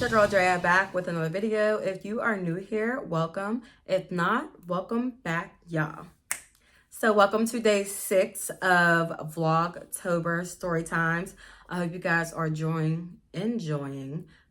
it's your girl Drea back with another video. If you are new here, welcome. If not, welcome back, y'all. So welcome to day 6 of Vlogtober story times. I hope you guys are enjoying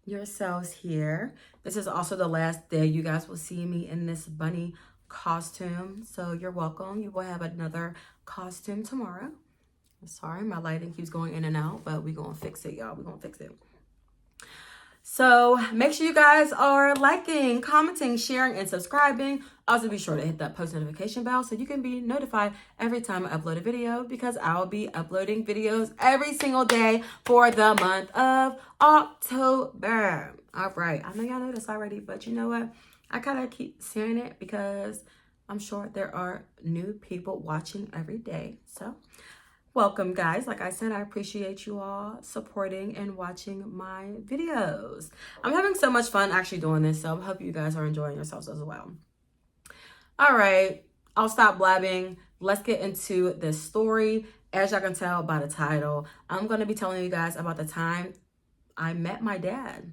yourselves here. This is also the last day you guys will see me in this bunny costume. So you're welcome. You will have another costume tomorrow. Sorry, my lighting keeps going in and out, but we're going to fix it, y'all. We're going to fix it. So make sure you guys are liking, commenting, sharing, and subscribing. Also be sure to hit that post notification bell so you can be notified every time I upload a video, because I'll be uploading videos every single day for the month of October. All right. I know y'all know this already, but you know what? I kind of keep saying it because I'm sure there are new people watching every day. So welcome, guys. Like I said, I appreciate you all supporting and watching my videos. I'm having so much fun actually doing this, so I hope you guys are enjoying yourselves as well. All right, I'll stop blabbing. Let's get into this story. As y'all can tell by the title, I'm going to be telling you guys about the time I met my dad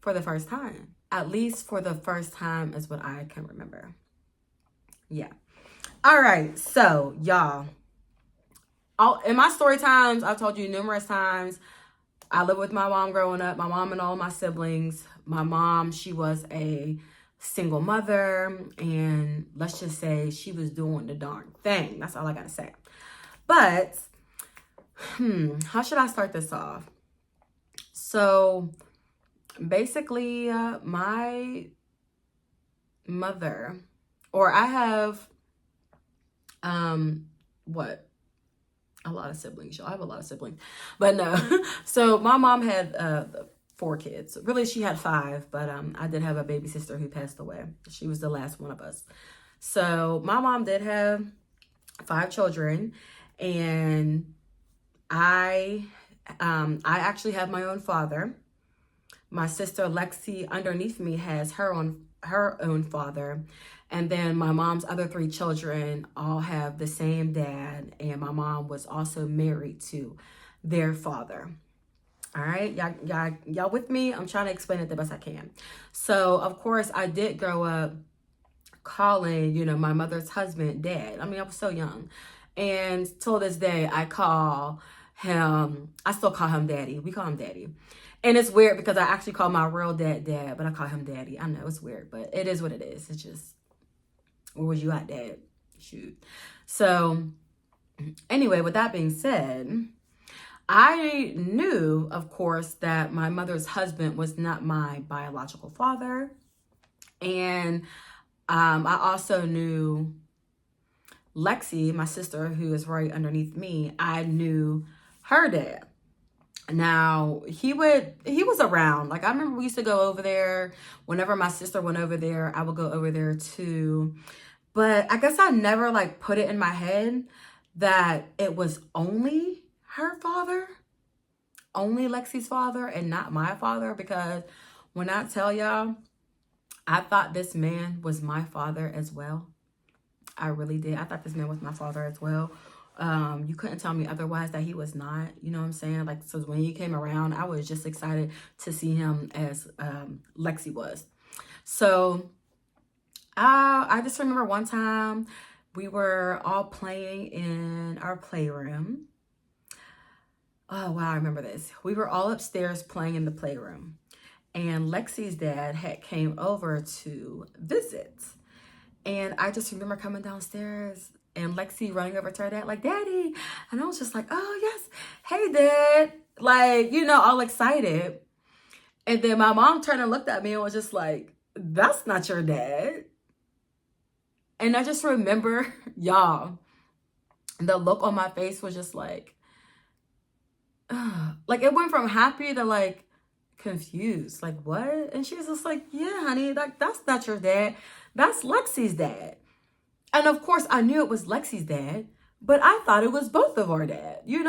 for the first time. At least for the first time is what I can remember. Yeah. All right, so y'all, in my story times, I've told you numerous times, I lived with my mom growing up, my mom and all my siblings. My mom, she was a single mother, and let's just say she was doing the darn thing. That's all I gotta say. But, how should I start this off? So, basically, my mother, or I have, a lot of siblings, y'all. I have a lot of siblings, but no. So my mom had 4 kids. Really, she had 5, but I did have a baby sister who passed away. She was the last one of us. So my mom did have 5 children, and I actually have my own father. My sister Lexi underneath me has her own father. And then my mom's other 3 children all have the same dad. And my mom was also married to their father. All right, y'all with me? I'm trying to explain it the best I can. So, of course, I did grow up calling, my mother's husband dad. I mean, I was so young. And till this day, I still call him daddy. We call him daddy. And it's weird because I actually call my real dad dad, but I call him daddy. I know it's weird, but it is what it is. It's just, where was you at, dad? Shoot. So anyway, with that being said, I knew, of course, that my mother's husband was not my biological father. And I also knew Lexi, my sister, who is right underneath me, I knew her dad. Now, he was around. Like, I remember we used to go over there. Whenever my sister went over there, I would go over there too. But I guess I never, put it in my head that it was only her father, only Lexi's father, and not my father. Because when I tell y'all, I thought this man was my father as well. I really did. I thought this man was my father as well. You couldn't tell me otherwise that he was not, you know what I'm saying? So when he came around, I was just excited to see him as Lexi was. So I just remember one time we were all playing in our playroom. Oh, wow, I remember this. We were all upstairs playing in the playroom, and Lexi's dad had came over to visit. And I just remember coming downstairs and Lexi running over to her dad like, Daddy. And I was just like, oh, yes. Hey, Dad. All excited. And then my mom turned and looked at me and was just like, that's not your dad. And I just remember, y'all, the look on my face was just like it went from happy to confused. Like, what? And she was just like, yeah, honey, that's not your dad. That's Lexi's dad. And of course, I knew it was Lexi's dad, but I thought it was both of our dad, he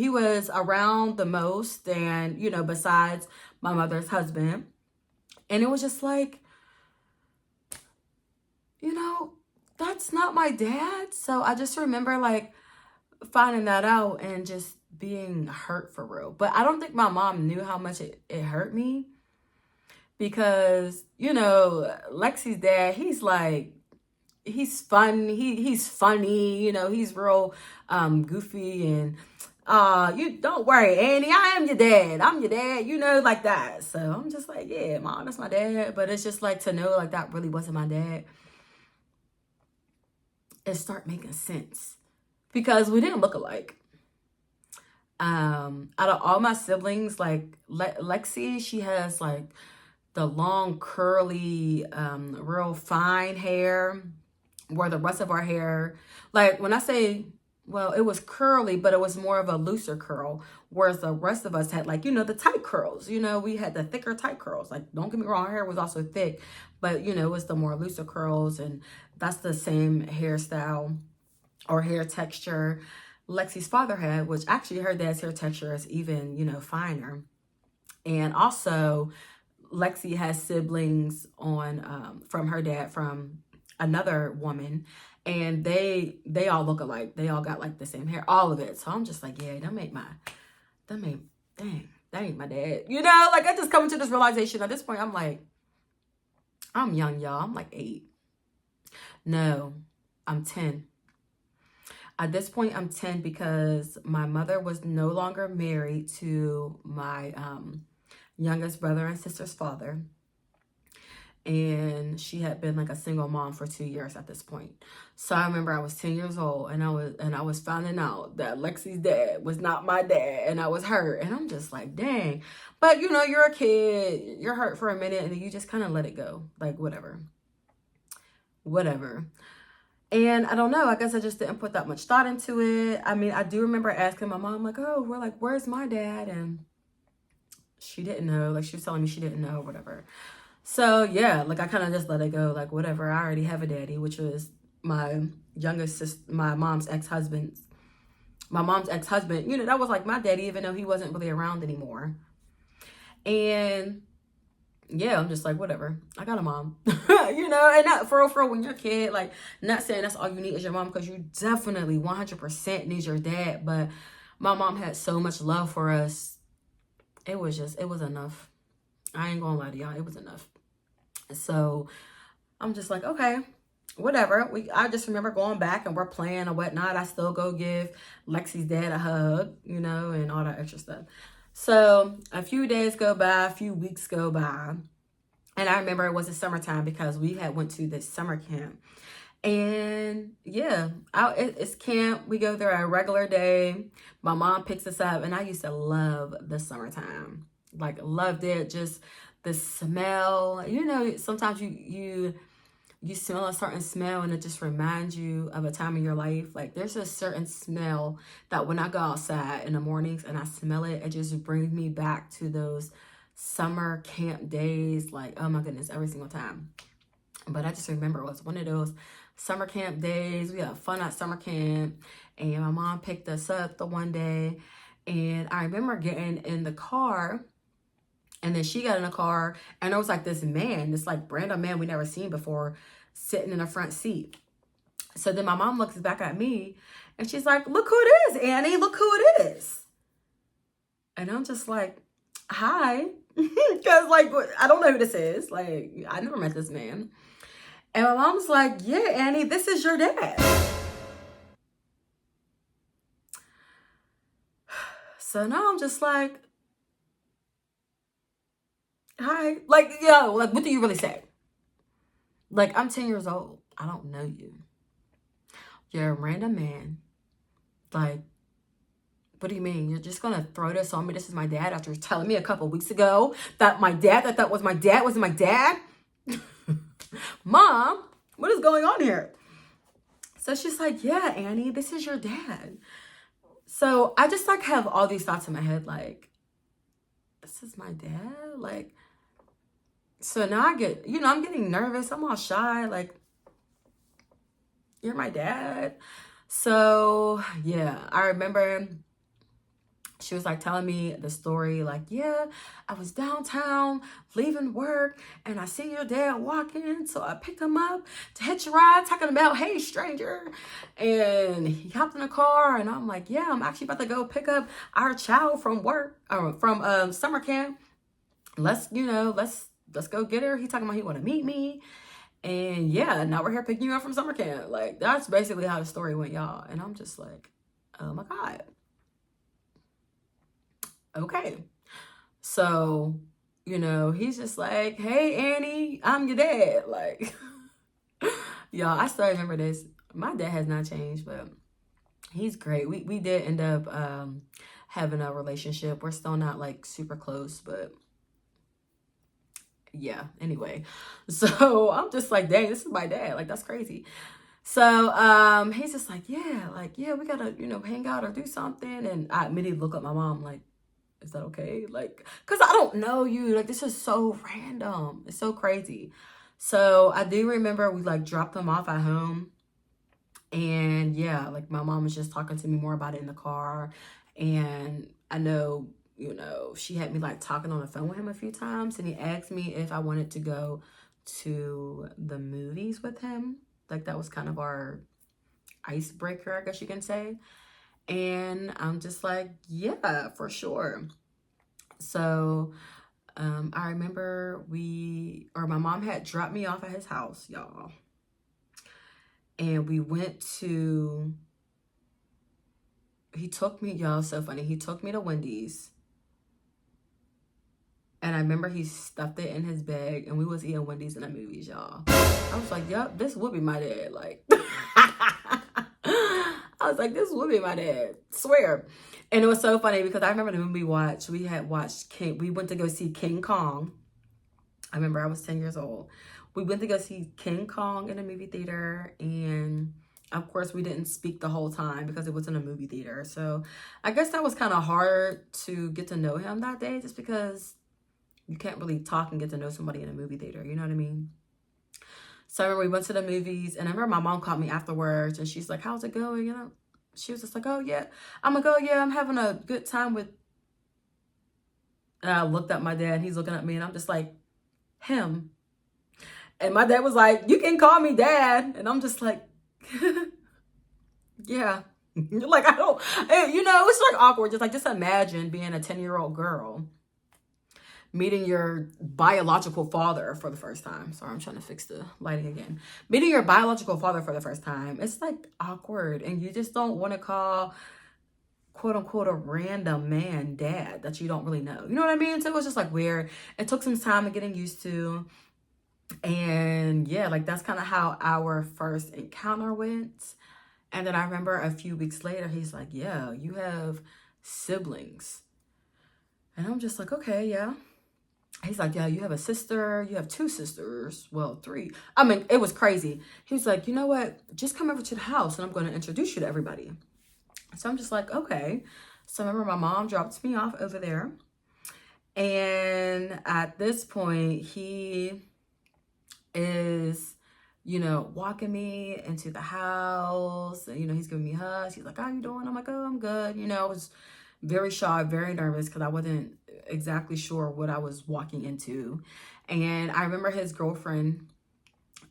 was around the most, and, besides my mother's husband. And it was just like, that's not my dad. So I just remember finding that out and just being hurt for real. But I don't think my mom knew how much it hurt me, because, you know, Lexi's dad, he's like, he's fun. He's funny, you know, he's real goofy, and you don't worry, Annie, I am your dad. I'm your dad, you know, like that. So I'm just like, yeah, mom, that's my dad. But it's just like, to know like that really wasn't my dad, it start making sense, because we didn't look alike. Out of all my siblings, like Lexi, she has like the long curly real fine hair, where the rest of our hair, like when I say, well, it was curly, but it was more of a looser curl, whereas the rest of us had, like, you know, the tight curls. You know, we had the thicker tight curls. Like, don't get me wrong, our hair was also thick, but, you know, it was the more looser curls, and that's the same hairstyle or hair texture Lexi's father had, which actually her dad's hair texture is even, you know, finer. And also, Lexi has siblings on from her dad from another woman, and they all look alike. They all got like the same hair, all of it. So I'm just like, yeah, dang, that ain't my dad. You know, like I just come to this realization at this point. I'm like, I'm young, y'all. I'm like 8. No, I'm 10. At this point, I'm 10 because my mother was no longer married to my youngest brother and sister's father. And she had been like a single mom for 2 years at this point. So I remember I was 10 years old, and I was finding out that Lexi's dad was not my dad, and I was hurt. And I'm just like, dang. But you know, you're a kid, you're hurt for a minute, and then you just kind of let it go. Like, whatever. And I don't know, I guess I just didn't put that much thought into it. I mean, I do remember asking my mom, like, oh, where's my dad? And she didn't know. Like, she was telling me she didn't know, whatever. So yeah, like I kind of just let it go, like whatever. I already have a daddy, which was my youngest sister, my mom's ex-husband. You know, that was like my daddy, even though he wasn't really around anymore. And yeah, I'm just like, whatever. I got a mom, you know, and not for real, when you're a kid, like, not saying that's all you need is your mom, because you definitely 100% need your dad. But my mom had so much love for us. It was enough. I ain't gonna lie to y'all, it was enough. So I'm just like, okay, whatever. I just remember going back and we're playing or whatnot. I still go give Lexi's dad a hug, you know, and all that extra stuff. So a few days go by, a few weeks go by. And I remember it was the summertime because we had went to this summer camp. And yeah, it's camp. We go there a regular day. My mom picks us up, and I used to love the summertime. Like, loved it. Just the smell. You know, sometimes you smell a certain smell, and it just reminds you of a time in your life. Like, there's a certain smell that when I go outside in the mornings and I smell it, it just brings me back to those summer camp days. Like, oh my goodness, every single time. But I just remember it was one of those summer camp days. We had fun at summer camp, and my mom picked us up the one day, and I remember getting in the car, and then she got in the car, and there was like this man, this like random man we never seen before, sitting in the front seat. So then my mom looks back at me, and she's like, look who it is, Annie, look who it is. And I'm just like, hi. Because like, I don't know who this is. Like, I never met this man. And my mom's like, yeah, Annie, this is your dad. So now I'm just like, hi. Like, yo, like, what do you really say? Like, I'm 10 years old. I don't know you. You're a random man. Like, what do you mean? You're just going to throw this on me? This is my dad, after telling me a couple weeks ago that my dad, that was my dad, wasn't my dad? Mom, what is going on here? So she's like, yeah, Annie, this is your dad. So I just like have all these thoughts in my head, like, this is my dad? Like, so now I get, you know, I'm getting nervous. I'm all shy. Like, you're my dad? So yeah, I remember she was like telling me the story, like, yeah, I was downtown leaving work and I see your dad walking. So I picked him up to hitch a ride, talking about, hey, stranger. And he hopped in the car and I'm like, yeah, I'm actually about to go pick up our child from work, or from summer camp. Let's go get her. He talking about he want to meet me. And yeah, now we're here picking you up from summer camp. Like, that's basically how the story went, y'all. And I'm just like, oh my God. Okay. So, he's just like, hey, Annie, I'm your dad. Like, y'all, I still remember this. My dad has not changed, but he's great. We did end up having a relationship. We're still not like super close, but yeah, anyway. So I'm just like, dang, this is my dad. Like, that's crazy. So he's just like, yeah, we gotta, hang out or do something. And I immediately look at my mom like, is that okay? Like, because I don't know you. Like, this is so random. It's so crazy. So I do remember we like dropped them off at home. And yeah, like my mom was just talking to me more about it in the car. And I know, she had me like talking on the phone with him a few times. And he asked me if I wanted to go to the movies with him. Like, that was kind of our icebreaker, I guess you can say. And I'm just like, yeah, for sure. So I remember my mom had dropped me off at his house, y'all. And we went to, he took me, y'all, so funny. He took me to Wendy's. And I remember he stuffed it in his bag and we was eating Wendy's in the movies, y'all. I was like, yep, this would be my dad. Like, I was like, this would be my dad. Swear. And it was so funny because I remember the movie we had watched we went to go see King Kong. I remember I was 10 years old. We went to go see King Kong in a movie theater. And of course, we didn't speak the whole time because it was in a movie theater. So I guess that was kind of hard to get to know him that day, just because you can't really talk and get to know somebody in a movie theater. You know what I mean? So I remember we went to the movies, and I remember my mom called me afterwards, and she's like, how's it going? She was just like, oh, yeah. I'm like, oh, yeah, I'm having a good time with... And I looked at my dad, and he's looking at me, and I'm just like, him. And my dad was like, you can call me dad. And I'm just like, yeah. Like, I don't... it's like awkward. Just imagine being a 10-year-old girl meeting your biological father for the first time. Sorry, I'm trying to fix the lighting again. Meeting your biological father for the first time. It's like awkward. And you just don't want to call, quote unquote, a random man dad that you don't really know. You know what I mean? So it was just like weird. It took some time to getting used to. And yeah, like that's kind of how our first encounter went. And then I remember a few weeks later, he's like, yeah, you have siblings. And I'm just like, okay, yeah. He's like, yeah, you have a sister. You have 2 sisters. Well, 3. I mean, it was crazy. He was like, you know what? Just come over to the house and I'm going to introduce you to everybody. So I'm just like, okay. So I remember my mom dropped me off over there. And at this point, he is, walking me into the house. And, he's giving me hugs. He's like, how you doing? I'm like, oh, I'm good. I was very shy, very nervous because I wasn't exactly sure what I was walking into. And I remember his girlfriend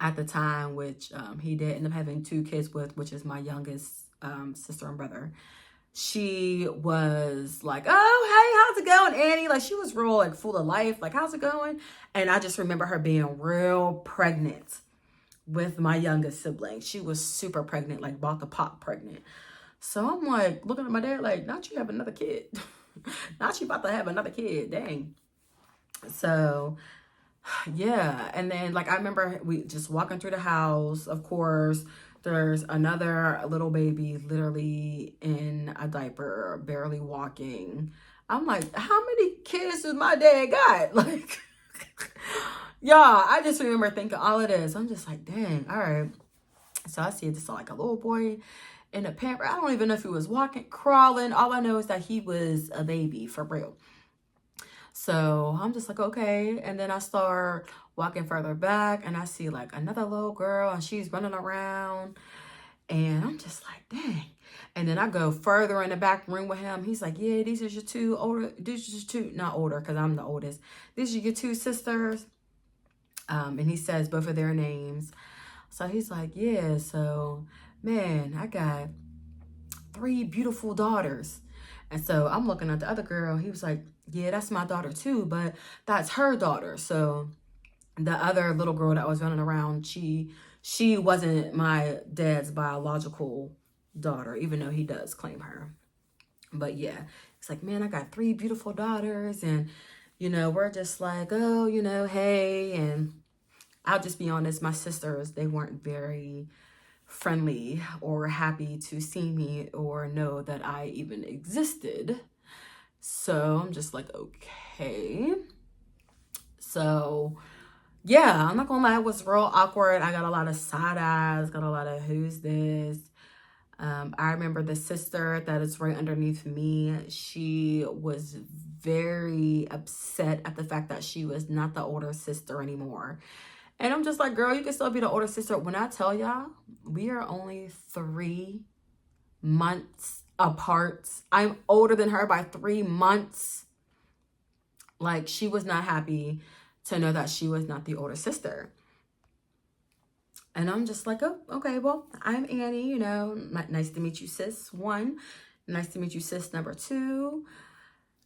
at the time, which he did end up having 2 kids with, which is my youngest sister and brother. She was like, oh, hey, how's it going, Annie? Like, she was real, like, full of life. Like, how's it going? And I just remember her being real pregnant with my youngest sibling. She was super pregnant, like, about to pop pregnant. So I'm like, looking at my dad like, not you have another kid. Not you about to have another kid. Dang. So, yeah. And then, like, I remember we just walking through the house. Of course, there's another little baby literally in a diaper, barely walking. I'm like, how many kids does my dad got? Like, y'all, I just remember thinking all of this. I'm just like, dang, all right. So I see just like a little boy in a pamper. I don't even know if he was walking, crawling. All I know is that he was a baby for real. So I'm just like, okay. And then I start walking further back and I see like another little girl and she's running around. And I'm just like, dang. And then I go further in the back room with him. He's like, yeah, these are your two older, these are your two, not older because I'm the oldest. These are your two sisters. And he says both of their names. So he's like, yeah, so man, I got 3 beautiful daughters. And so I'm looking at the other girl. He was like, yeah, that's my daughter too, but that's her daughter. So the other little girl that was running around, she wasn't my dad's biological daughter, even though he does claim her. But yeah, it's like, man, I got 3 beautiful daughters, and you know, we're just like, oh, you know, hey. And I'll just be honest, my sisters, they weren't very friendly or happy to see me or know that I even existed. So I'm just like, okay. So yeah, I'm not gonna lie, it was real awkward. I got a lot of side eyes, got a lot of who's this. I remember the sister that is right underneath me. She was very upset at the fact that she was not the older sister anymore. And I'm just like, girl, you can still be the older sister. When I tell y'all, we are only 3 months apart. I'm older than her by 3 months. Like, she was not happy to know that she was not the older sister. And I'm just like, oh, okay, well, I'm Annie, you know, nice to meet you, sis 1. Nice to meet you, sis number 2.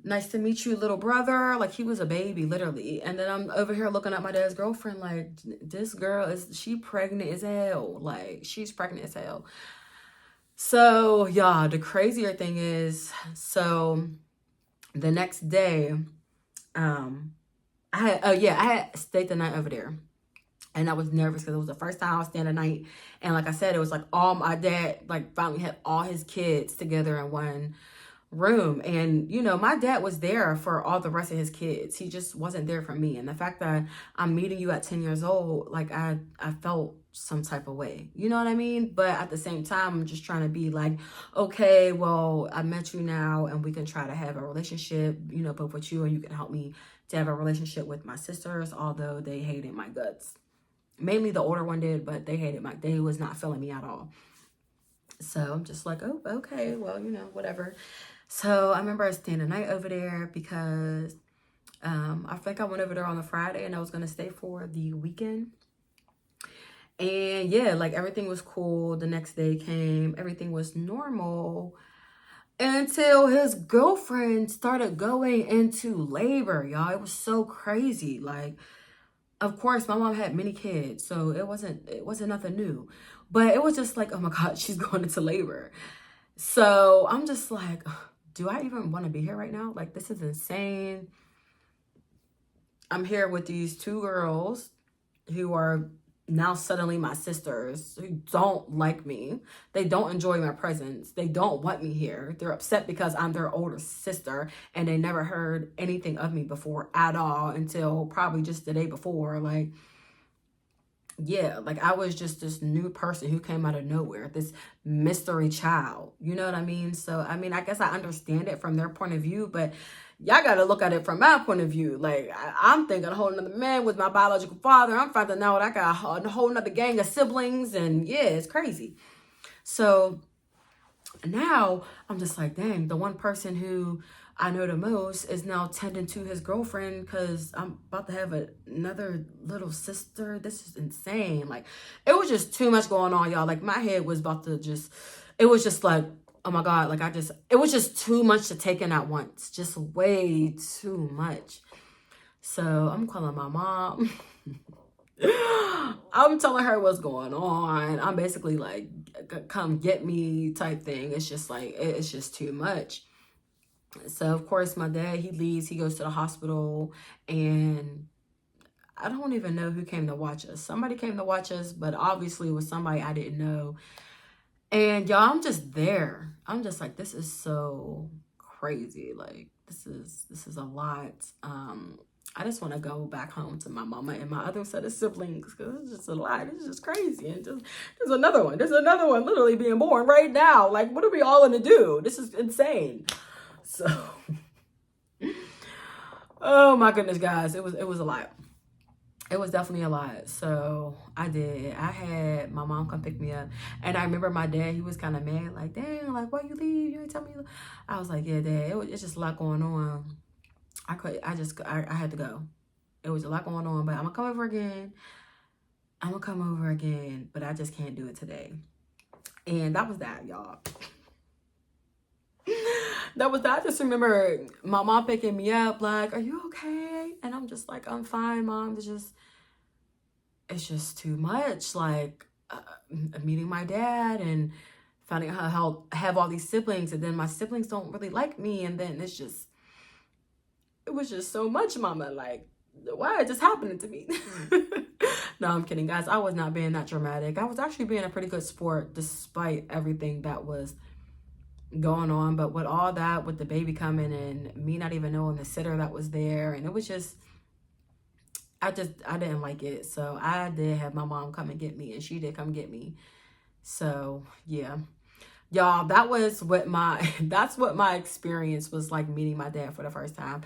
Nice to meet you, little brother. Like, he was a baby, literally. And then I'm over here looking at my dad's girlfriend like, this girl, she pregnant as hell. Like, she's pregnant as hell. So, yeah, the crazier thing is, so the next day, I had stayed the night over there. And I was nervous because it was the first time I was staying the night. And like I said, it was like all my dad, like, finally had all his kids together in one room. And, you know, my dad was there for all the rest of his kids. He just wasn't there for me. And the fact that I'm meeting you at 10 years old, like, I felt some type of way. You know what I mean? But at the same time, I'm just trying to be like, okay, well, I met you now and we can try to have a relationship, you know, both with you, and you can help me to have a relationship with my sisters, although they hated my guts. Mainly the older one did, but they was not feeling me at all. So I'm just like, oh, okay, well, you know, whatever. So I remember I was staying the night over there because I think I went over there on a Friday and I was going to stay for the weekend. And yeah, like, everything was cool. The next day came, everything was normal until his girlfriend started going into labor, y'all. It was so crazy. Like, of course, my mom had many kids, so it wasn't nothing new. But it was just like, oh my God, she's going into labor. So I'm just like, do I even want to be here right now? Like, this is insane. I'm here with these 2 girls who are now suddenly my sisters, who don't like me. They don't enjoy my presence. They don't want me here. They're upset because I'm their older sister and they never heard anything of me before at all until probably just the day before. Like, yeah, like, I was just this new person who came out of nowhere, this mystery child. You know what I mean? So, I mean, I guess I understand it from their point of view, but y'all got to look at it from my point of view. Like, I'm thinking a whole nother man was my biological father. I'm finding out I got a whole nother gang of siblings, and yeah, it's crazy. So now I'm just like, dang, the one person who I know the most is now tending to his girlfriend because I'm about to have another little sister. This is insane. Like, it was just too much going on, y'all. Like, my head was about to it was just like, oh my God, like, it was just too much to take in at once. Just way too much. So I'm calling my mom. I'm telling her what's going on. I'm basically like, come get me type thing. It's just like, it's just too much. So of course my dad, he leaves, he goes to the hospital, and I don't even know who came to watch us. Somebody came to watch us, but obviously it was somebody I didn't know. And y'all, I'm just there. I'm just like, this is so crazy. Like, this is a lot. I just want to go back home to my mama and my other set of siblings because it's just a lot. It's just crazy. And just, there's another one literally being born right now. Like, what are we all going to do? This is insane. So, oh my goodness, guys, it was a lot. it was definitely a lot. So I did. I had my mom come pick me up. And I remember my dad, he was kind of mad, like, dang, like, why you leave? You ain't tell me. I was like, yeah, Dad, it's just a lot going on. I had to go. It was a lot going on, but I'm gonna come over again. I'm gonna come over again, but I just can't do it today. And that was that, y'all. That was that. I just remember my mom picking me up, like, are you okay? And I'm just like, I'm fine, Mom. It's just too much. Like, meeting my dad and finding out how I have all these siblings, and then my siblings don't really like me, and then it was just so much, Mama. Like, why is this happening to me? No, I'm kidding, guys. I was not being that dramatic. I was actually being a pretty good sport despite everything that was going on. But with all that, with the baby coming and me not even knowing the sitter that was there, and it was just, I didn't like it. So I did have my mom come and get me, and she did come get me. So yeah, y'all, that's what my experience was like, meeting my dad for the first time.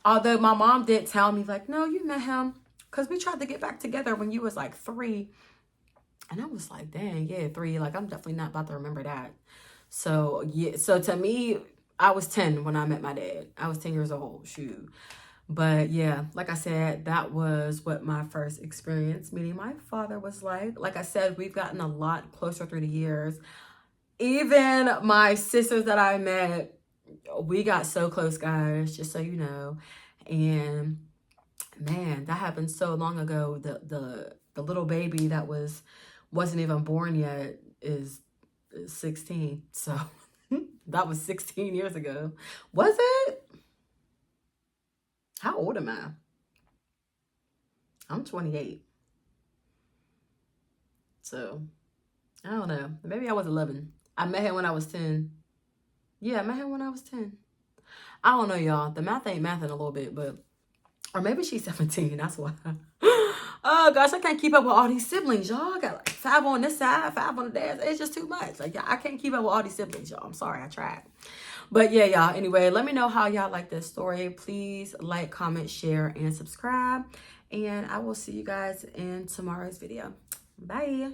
Although my mom did tell me, like, no, you met him because we tried to get back together when you was like 3. And I was like, dang, yeah, 3. Like, I'm definitely not about to remember that. So yeah, so to me, I was 10 when I met my dad. I was 10 years old, shoot. But yeah, like I said, that was what my first experience meeting my father was like. Like I said, we've gotten a lot closer through the years. Even my sisters that I met, we got so close, guys, just so you know. And man, that happened so long ago. The little baby that wasn't even born yet is 16. So that was 16 years ago. Was it? How old am I? I'm 28. So I don't know. Maybe I was 11. I met him when I was 10. Yeah, I met him when I was 10. I don't know, y'all. The math ain't mathing a little bit, but, or maybe she's 17. That's why. Oh gosh, I can't keep up with all these siblings, y'all. I got like 5 on this side, 5 on the dad's. It's just too much. Like, I can't keep up with all these siblings, y'all. I'm sorry, I tried. But yeah, y'all. Anyway, let me know how y'all like this story. Please like, comment, share, and subscribe. And I will see you guys in tomorrow's video. Bye.